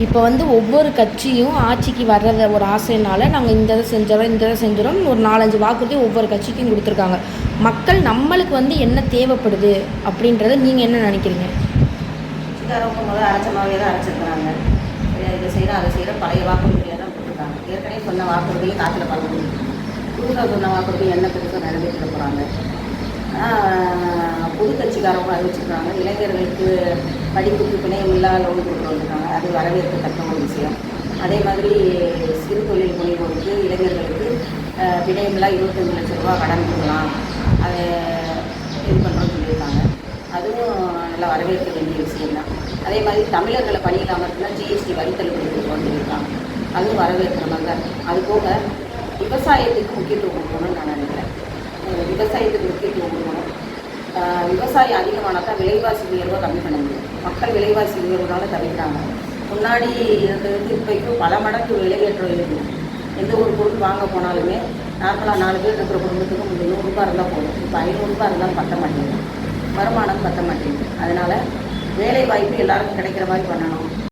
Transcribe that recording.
இப்போ வந்து ஒவ்வொரு கட்சியும் ஆட்சிக்கு வர்றத ஒரு ஆசையினால நாங்கள் இந்த இதை செஞ்சிடறோம் இந்த இதை செஞ்சிடறோம் ஒரு 4-5 வாக்குறுதி ஒவ்வொரு கட்சிக்கும் கொடுத்துருக்காங்க. மக்கள் நம்மளுக்கு வந்து என்ன தேவைப்படுது அப்படின்றத நீங்கள் என்ன நினைக்கிறீங்க? கட்சிக்காரவங்க முதல்ல அரைச்ச மாவே தான் அரைச்சிருக்கிறாங்க. இதை செய்கிறோம் அதை செய்கிறோம் பழைய வாக்குறுதியை தான் கொடுத்துருக்காங்க. ஏற்கனவே சொன்ன வாக்குறுதியை காற்றுல பறந்து புதுசாக சொன்ன வாக்குறுதி என்ன பெருசாக நிறைவேற்றிட போகிறாங்க. புது கட்சிக்காரவங்க அறிவிச்சிருக்காங்க. இளைஞர்களுக்கு படிப்புக்கு பிணையம் இல்லா லோன் கொடுத்து வந்திருக்காங்க. அது வரவேற்கத்தக்க ஒரு விஷயம். அதே மாதிரி சிறு தொழில் முனைவோருக்கு இளைஞர்களுக்கு பிணையமில்லா 25 லட்சம் ரூபா கடன் கொடுக்கலாம். அதை இது பண்ணுறோன்னு சொல்லியிருக்காங்க. அதுவும் நல்லா வரவேற்க வேண்டிய விஷயம்தான். அதே மாதிரி தமிழர்களை பணியில் அமர்த்தினா ஜிஎஸ்டி வரித்தள்ளுபடி கொடுக்கணும்னு சொல்லியிருக்காங்க. அதுவும் வரவேற்கிற மாதிரி தான் இருக்குது. அது போக விவசாயத்துக்கு முக்கியத்துவம் கொடுக்கணும்னு நான் நினைக்கிறேன். விவசாயத்துக்கு முக்கியத்துவம் கொடுக்கணும். விவசாயம் அதிகமானால் தான் விலைவாசி உயர்வை கம்மி பண்ண முடியும். மக்கள் விலைவாசி உயர்வுனால தவிர்க்கிறாங்க. முன்னாடி இருந்ததுக்கு இப்போக்கும் பல மடங்கு விலையேற்றம் இருக்குது. எந்த ஒரு பொருள் வாங்க போனாலுமே நார்மலாக 4 பேர் இருக்கிற குடும்பத்துக்கு 100 ரூபா இருந்தால் போதும். இப்போ 500 ரூபா இருந்தாலும் பத்த மாட்டேங்குது. வருமானம் பத்த மாட்டேங்குது. அதனால் வேலை வாய்ப்பு எல்லாருக்கும் கிடைக்கிற மாதிரி பண்ணணும்.